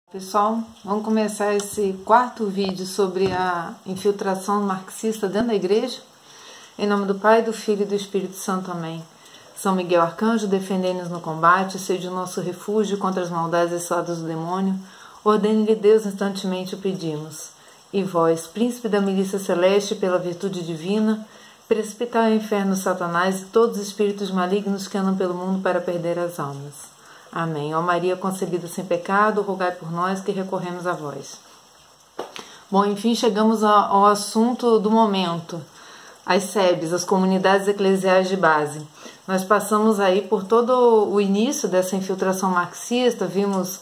Pessoal, vamos começar esse quarto vídeo sobre a infiltração marxista dentro da igreja. Em nome do Pai, do Filho e do Espírito Santo. Amém. São Miguel Arcanjo, defendei-nos no combate, seja o nosso refúgio contra as maldades e ciladas do demônio. Ordene-lhe Deus, instantemente o pedimos. E vós, príncipe da milícia celeste, pela virtude divina, precipitai ao inferno Satanás e todos os espíritos malignos que andam pelo mundo para perder as almas. Amém. Ó Maria concebida sem pecado, rogai por nós que recorremos a vós. Bom, enfim, chegamos ao assunto do momento. As SEBs, as comunidades eclesiais de base. Nós passamos aí por todo o início dessa infiltração marxista, vimos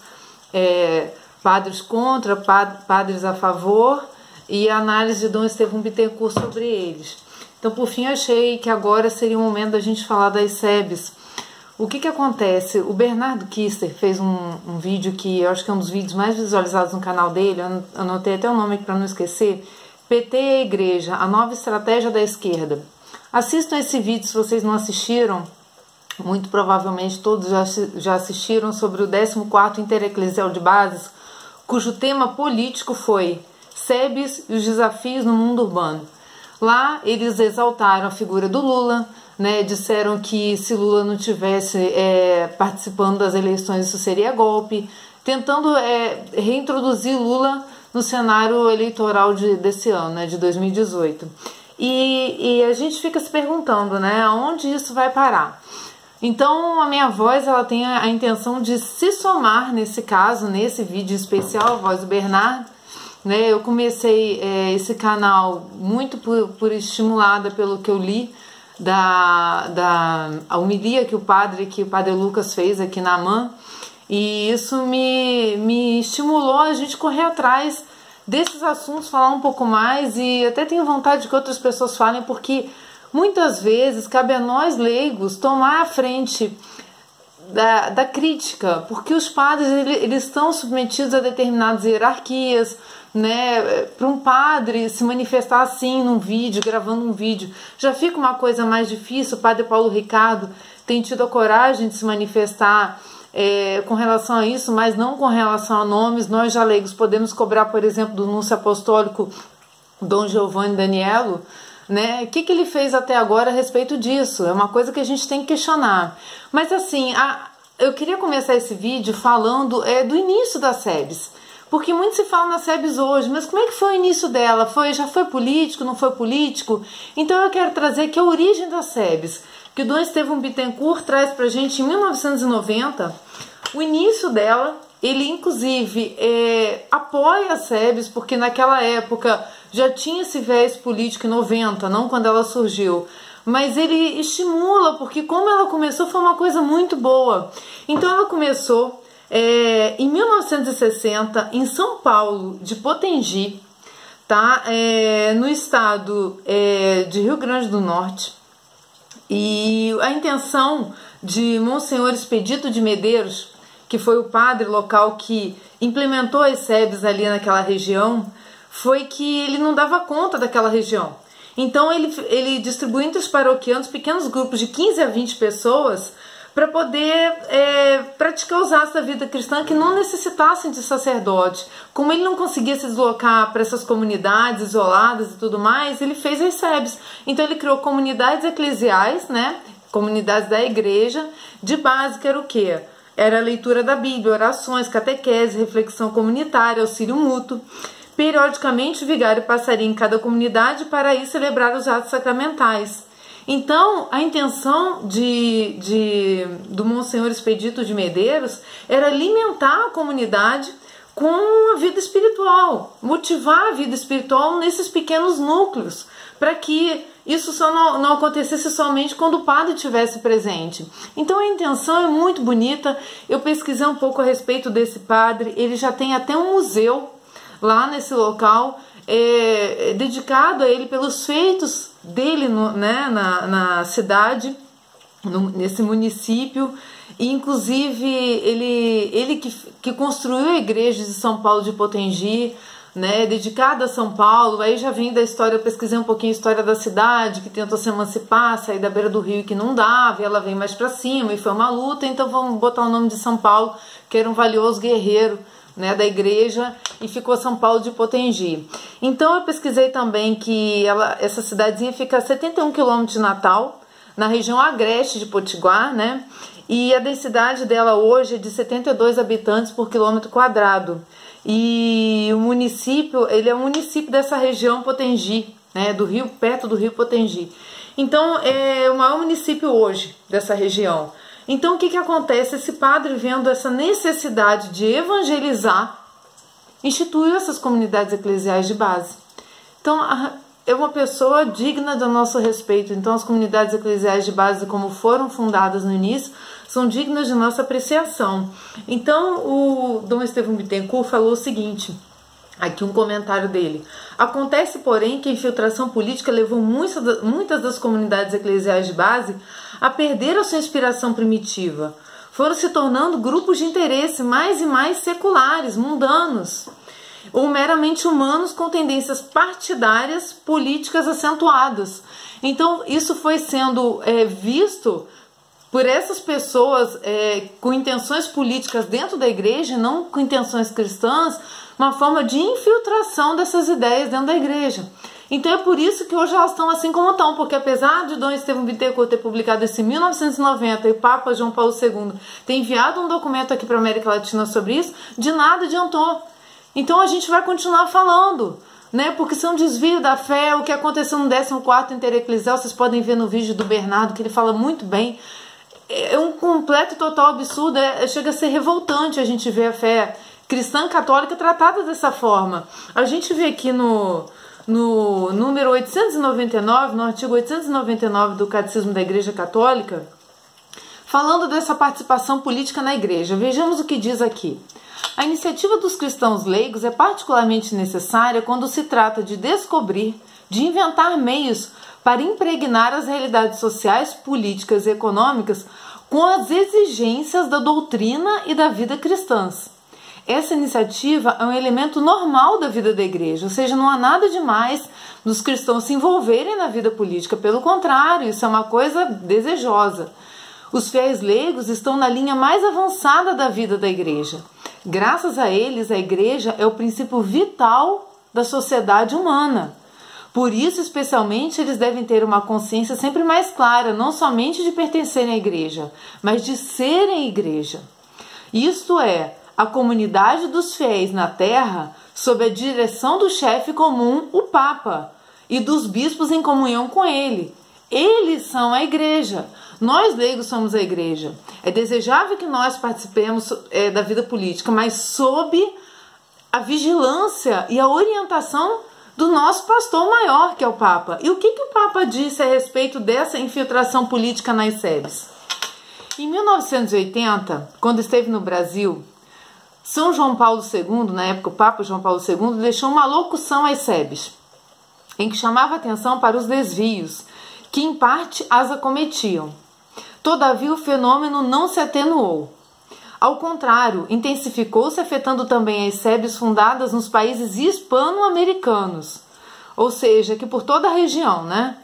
padres contra, padres a favor e a análise de Dom Estevão Bittencourt sobre eles. Então, por fim, achei que agora seria o momento da gente falar das SEBs. O que acontece? O Bernardo Kister fez um vídeo que eu acho que é um dos vídeos mais visualizados no canal dele, eu anotei até o nome aqui para não esquecer, PT e a Igreja, a nova estratégia da esquerda. Assistam esse vídeo se vocês não assistiram, muito provavelmente todos já assistiram, sobre o 14º Intereclesial de Bases, cujo tema político foi SEBs e os desafios no mundo urbano. Lá eles exaltaram a figura do Lula, né, disseram que se Lula não tivesse participando das eleições isso seria golpe, tentando reintroduzir Lula no cenário eleitoral desse ano, né, de 2018. E a gente fica se perguntando, né, aonde isso vai parar? Então a minha voz ela tem a intenção de se somar nesse caso, nesse vídeo especial, a voz do Bernardo. Né, eu comecei esse canal muito por estimulada pelo que eu li a homilia que o padre Lucas fez aqui na AMAN, e isso me estimulou a gente correr atrás desses assuntos, falar um pouco mais, e até tenho vontade que outras pessoas falem, porque muitas vezes cabe a nós leigos tomar a frente da crítica, porque os padres eles estão submetidos a determinadas hierarquias, né? Para um padre se manifestar assim num vídeo, gravando um vídeo, já fica uma coisa mais difícil. O padre Paulo Ricardo tem tido a coragem de se manifestar com relação a isso, mas não com relação a nomes. Nós já leigos podemos cobrar, por exemplo, do núncio apostólico Dom Giovanni Daniello, né? O que ele fez até agora a respeito disso? É uma coisa que a gente tem que questionar. Mas assim, eu queria começar esse vídeo falando do início das SEBs, porque muito se fala nas SEBs hoje, mas como é que foi o início dela? Já foi político, não foi político? Então eu quero trazer aqui a origem das SEBs, que o Dom Estevão Bittencourt traz pra gente em 1990, o início dela. Ele, inclusive, apoia as SEBs, porque naquela época já tinha esse viés político em 90, não quando ela surgiu. Mas ele estimula, porque como ela começou foi uma coisa muito boa. Então ela começou em 1960, em São Paulo de Potengi, tá? No estado de Rio Grande do Norte. E a intenção de Monsenhor Expedito de Medeiros, que foi o padre local que implementou as SEBs ali naquela região, foi que ele não dava conta daquela região. Então ele distribuiu entre os paroquianos pequenos grupos de 15 a 20 pessoas para poder praticar os atos da vida cristã que não necessitassem de sacerdote. Como ele não conseguia se deslocar para essas comunidades isoladas e tudo mais, ele fez as SEBs. Então ele criou comunidades eclesiais, né? Comunidades da igreja, de base, que era o quê? Era a leitura da Bíblia, orações, catequese, reflexão comunitária, auxílio mútuo. Periodicamente, o vigário passaria em cada comunidade para aí celebrar os atos sacramentais. Então, a intenção do Monsenhor Expedito de Medeiros era alimentar a comunidade com a vida espiritual, motivar a vida espiritual nesses pequenos núcleos, para que isso só não acontecesse somente quando o padre estivesse presente. Então a intenção é muito bonita. Eu pesquisei um pouco a respeito desse padre, ele já tem até um museu lá nesse local, dedicado a ele pelos feitos dele na cidade, nesse município. E, inclusive ele que construiu a igreja de São Paulo de Potengi, né, dedicada a São Paulo. Aí já vem da história, eu pesquisei um pouquinho a história da cidade, que tentou se emancipar, sair da beira do rio, que não dava, e ela vem mais para cima, e foi uma luta. Então vamos botar o nome de São Paulo, que era um valioso guerreiro né, da igreja, e ficou São Paulo de Potengi. Então eu pesquisei também que essa cidadezinha fica a 71 quilômetros de Natal, na região agreste de Potiguar, né? E a densidade dela hoje é de 72 habitantes por quilômetro quadrado. E o município, ele é um município dessa região Potengi, né, do rio, perto do rio Potengi. Então é o maior município hoje dessa região. Então o que acontece? Esse padre, vendo essa necessidade de evangelizar, instituiu essas comunidades eclesiais de base. Então é uma pessoa digna do nosso respeito. Então as comunidades eclesiais de base, como foram fundadas no início, são dignas de nossa apreciação. Então o Dom Estevão Bittencourt falou o seguinte, aqui um comentário dele: acontece, porém, que a infiltração política levou muitas das comunidades eclesiais de base a perder a sua inspiração primitiva. Foram se tornando grupos de interesse mais e mais seculares, mundanos, ou meramente humanos com tendências partidárias políticas acentuadas. Então isso foi sendo visto por essas pessoas com intenções políticas dentro da igreja, não com intenções cristãs, uma forma de infiltração dessas ideias dentro da igreja. Então é por isso que hoje elas estão assim como estão, porque apesar de Dom Estevão Bittencourt ter publicado isso em 1990 e o Papa João Paulo II ter enviado um documento aqui para a América Latina sobre isso, de nada adiantou. Então a gente vai continuar falando, né? Porque isso é um desvio da fé. O que aconteceu no 14º Intereclesial, vocês podem ver no vídeo do Bernardo, que ele fala muito bem. É um completo e total absurdo, chega a ser revoltante a gente ver a fé cristã católica tratada dessa forma. A gente vê aqui no número 899, no artigo 899 do Catecismo da Igreja Católica, falando dessa participação política na igreja. Vejamos o que diz aqui. A iniciativa dos cristãos leigos é particularmente necessária quando se trata de descobrir, de inventar meios para impregnar as realidades sociais, políticas e econômicas com as exigências da doutrina e da vida cristãs. Essa iniciativa é um elemento normal da vida da igreja, ou seja, não há nada demais dos cristãos se envolverem na vida política, pelo contrário, isso é uma coisa desejosa. Os fiéis leigos estão na linha mais avançada da vida da igreja. Graças a eles, a igreja é o princípio vital da sociedade humana. Por isso, especialmente, eles devem ter uma consciência sempre mais clara, não somente de pertencerem à igreja, mas de serem igreja. Isto é, a comunidade dos fiéis na terra, sob a direção do chefe comum, o Papa, e dos bispos em comunhão com ele. Eles são a igreja. Nós, leigos, somos a igreja. É desejável que nós participemos da vida política, mas sob a vigilância e a orientação do nosso pastor maior, que é o Papa. E o que o Papa disse a respeito dessa infiltração política nas SEBs? Em 1980, quando esteve no Brasil, São João Paulo II, na época o Papa João Paulo II, deixou uma locução às SEBs, em que chamava atenção para os desvios, que em parte as acometiam. Todavia o fenômeno não se atenuou. Ao contrário, intensificou-se, afetando também as SEBs fundadas nos países hispano-americanos, ou seja, que por toda a região, né,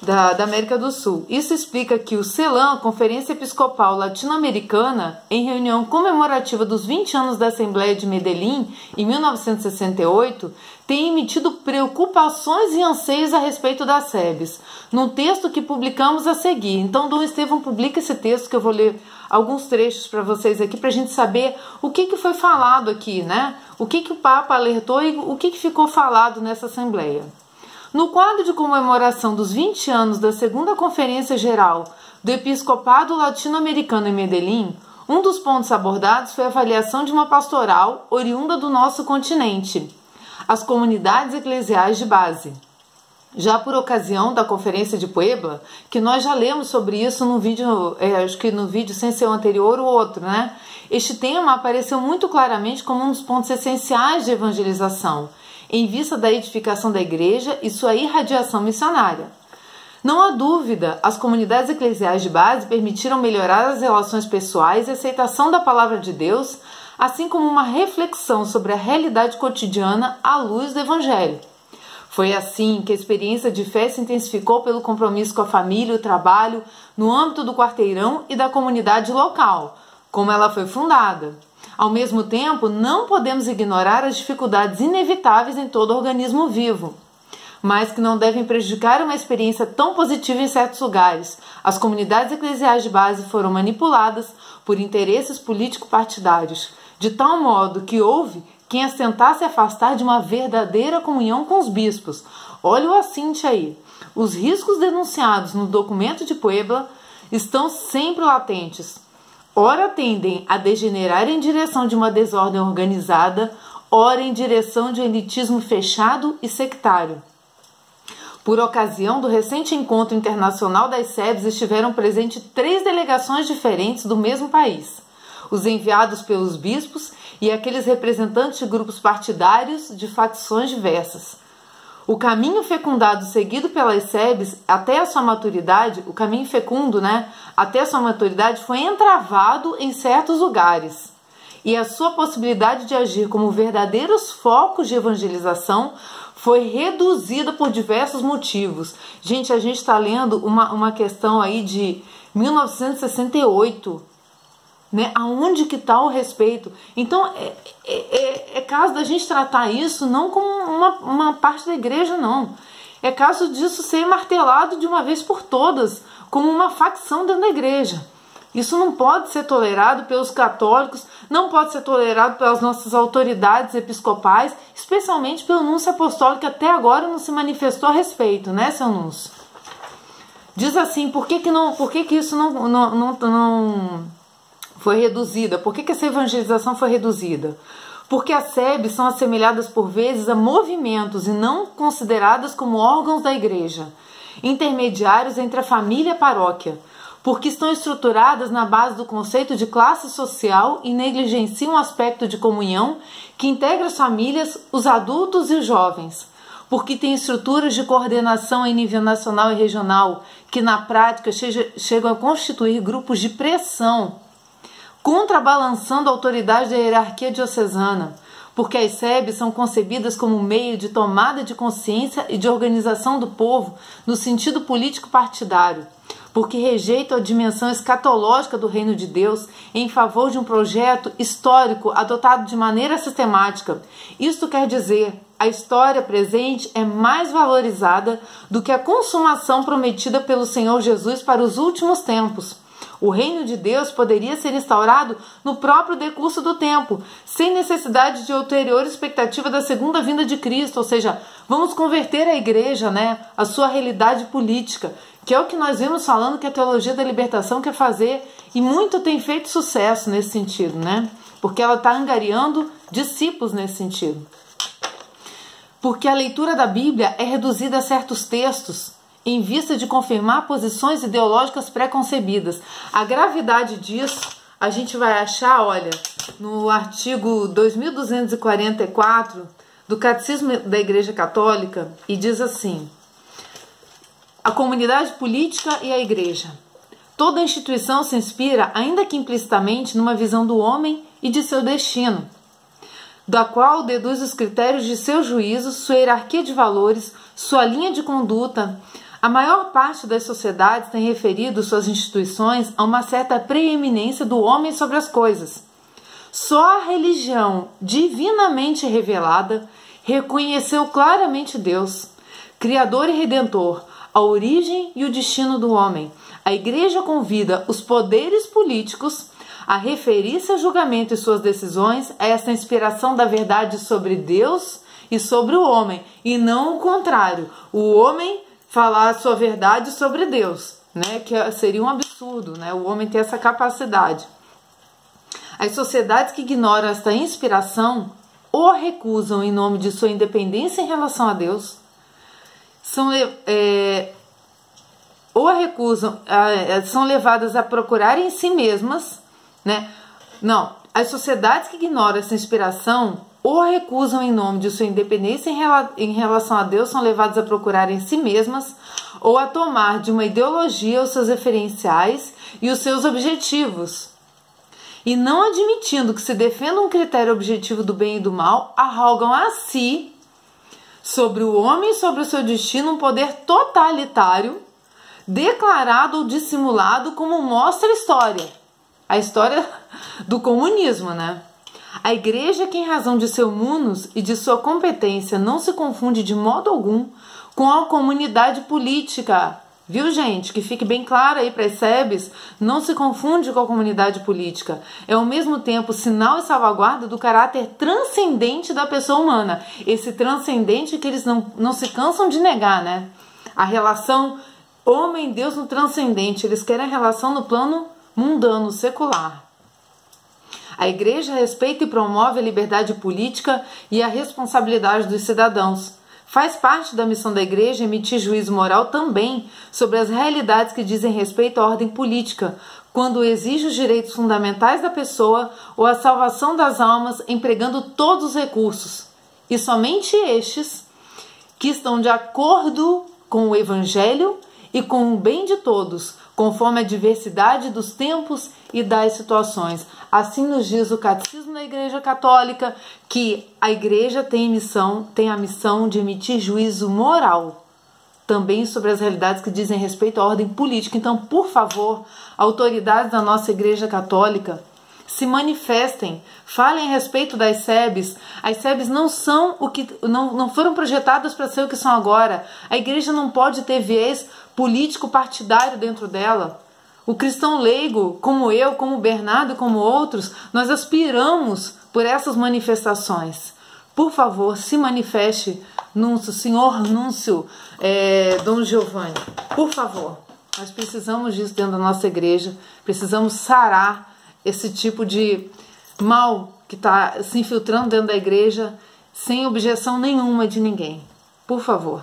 da América do Sul. Isso explica que o CELAM, Conferência Episcopal Latino-Americana, em reunião comemorativa dos 20 anos da Assembleia de Medellín, em 1968, tem emitido preocupações e anseios a respeito das SEBs, num texto que publicamos a seguir. Então, Dom Estevão publica esse texto, que eu vou ler alguns trechos para vocês aqui, para a gente saber o que foi falado aqui, né? O que o Papa alertou e o que ficou falado nessa Assembleia. No quadro de comemoração dos 20 anos da segunda Conferência Geral do Episcopado Latino-Americano em Medellín, um dos pontos abordados foi a avaliação de uma pastoral oriunda do nosso continente, as comunidades eclesiais de base. Já por ocasião da Conferência de Puebla, que nós já lemos sobre isso no vídeo, acho que no vídeo sem ser o anterior ou outro, né? Este tema apareceu muito claramente como um dos pontos essenciais de evangelização, em vista da edificação da igreja e sua irradiação missionária. Não há dúvida, as comunidades eclesiais de base permitiram melhorar as relações pessoais e a aceitação da palavra de Deus, assim como uma reflexão sobre a realidade cotidiana à luz do Evangelho. Foi assim que a experiência de fé se intensificou pelo compromisso com a família e o trabalho no âmbito do quarteirão e da comunidade local, como ela foi fundada. Ao mesmo tempo, não podemos ignorar as dificuldades inevitáveis em todo organismo vivo, mas que não devem prejudicar uma experiência tão positiva em certos lugares. As comunidades eclesiais de base foram manipuladas por interesses político-partidários, de tal modo que houve quem as tentasse afastar de uma verdadeira comunhão com os bispos. Olha o assinte aí. Os riscos denunciados no documento de Puebla estão sempre latentes. Ora tendem a degenerar em direção de uma desordem organizada, ora em direção de um elitismo fechado e sectário. Por ocasião do recente encontro internacional das SEBs, estiveram presentes 3 delegações diferentes do mesmo país: os enviados pelos bispos e aqueles representantes de grupos partidários de facções diversas. O caminho fecundado seguido pelas SEBs até a sua maturidade, o caminho fecundo, até a sua maturidade foi entravado em certos lugares. E a sua possibilidade de agir como verdadeiros focos de evangelização foi reduzida por diversos motivos. Gente, a gente está lendo uma questão aí de 1968, Aonde que está o respeito? Então, é caso da gente tratar isso não como uma parte da igreja, não. É caso disso ser martelado de uma vez por todas, como uma facção dentro da igreja. Isso não pode ser tolerado pelos católicos, não pode ser tolerado pelas nossas autoridades episcopais, especialmente pelo núncio apostólico, que até agora não se manifestou a respeito, seu núncio? Diz assim, por que isso não foi reduzida? Por que essa evangelização foi reduzida? Porque as SEBs são assemelhadas por vezes a movimentos e não consideradas como órgãos da igreja, intermediários entre a família e a paróquia, porque estão estruturadas na base do conceito de classe social e negligenciam o aspecto de comunhão que integra as famílias, os adultos e os jovens, porque têm estruturas de coordenação em nível nacional e regional que na prática chegam a constituir grupos de pressão, contrabalançando a autoridade da hierarquia diocesana, porque as SEBs são concebidas como meio de tomada de consciência e de organização do povo no sentido político partidário, porque rejeitam a dimensão escatológica do reino de Deus em favor de um projeto histórico adotado de maneira sistemática. Isto quer dizer, a história presente é mais valorizada do que a consumação prometida pelo Senhor Jesus para os últimos tempos. O reino de Deus poderia ser instaurado no próprio decurso do tempo, sem necessidade de ulterior expectativa da segunda vinda de Cristo, ou seja, vamos converter a igreja, a sua realidade política, que é o que nós vimos falando que a teologia da libertação quer fazer, e muito tem feito sucesso nesse sentido, porque ela está angariando discípulos nesse sentido. Porque a leitura da Bíblia é reduzida a certos textos, em vista de confirmar posições ideológicas pré-concebidas. A gravidade disso a gente vai achar, olha, no artigo 2244 do Catecismo da Igreja Católica, e diz assim: a comunidade política e a igreja. Toda instituição se inspira, ainda que implicitamente, numa visão do homem e de seu destino, da qual deduz os critérios de seus juízos, sua hierarquia de valores, sua linha de conduta. A maior parte das sociedades tem referido suas instituições a uma certa preeminência do homem sobre as coisas. Só a religião divinamente revelada reconheceu claramente Deus, Criador e Redentor, a origem e o destino do homem. A Igreja convida os poderes políticos a referir-se ao julgamento e suas decisões a essa inspiração da verdade sobre Deus e sobre o homem, e não o contrário, o homem falar a sua verdade sobre Deus, que seria um absurdo, o homem ter essa capacidade. As sociedades que ignoram esta inspiração ou recusam em nome de sua independência em relação a Deus, são levadas a procurar em si mesmas, Não, as sociedades que ignoram essa inspiração ou recusam em nome de sua independência em relação a Deus são levadas a procurar em si mesmas ou a tomar de uma ideologia os seus referenciais e os seus objetivos. E não admitindo que se defenda um critério objetivo do bem e do mal, arrogam a si, sobre o homem e sobre o seu destino, um poder totalitário, declarado ou dissimulado, como mostra a história do comunismo, A igreja que, em razão de seu munus e de sua competência, não se confunde de modo algum com a comunidade política. Viu, gente? Que fique bem claro aí para as SEBs, não se confunde com a comunidade política. É ao mesmo tempo sinal e salvaguarda do caráter transcendente da pessoa humana. Esse transcendente que eles não se cansam de negar, né? A relação homem-Deus no transcendente. Eles querem a relação no plano mundano, secular. A igreja respeita e promove a liberdade política e a responsabilidade dos cidadãos. Faz parte da missão da igreja emitir juízo moral também sobre as realidades que dizem respeito à ordem política, quando exige os direitos fundamentais da pessoa ou a salvação das almas, empregando todos os recursos, e somente estes que estão de acordo com o Evangelho e com o bem de todos, conforme a diversidade dos tempos e das situações. Assim nos diz o Catecismo da Igreja Católica, que a Igreja tem a missão de emitir juízo moral, também sobre as realidades que dizem respeito à ordem política. Então, por favor, autoridades da nossa Igreja Católica, se manifestem, falem a respeito das SEBs. As SEBs não são não foram projetadas para ser o que são agora. A igreja não pode ter viés político partidário dentro dela. O cristão leigo, como eu, como o Bernardo e como outros, nós aspiramos por essas manifestações. Por favor, se manifeste, Núncio, senhor Núncio, Dom Giovanni. Por favor, nós precisamos disso dentro da nossa igreja. Precisamos sarar esse tipo de mal que está se infiltrando dentro da igreja sem objeção nenhuma de ninguém. Por favor.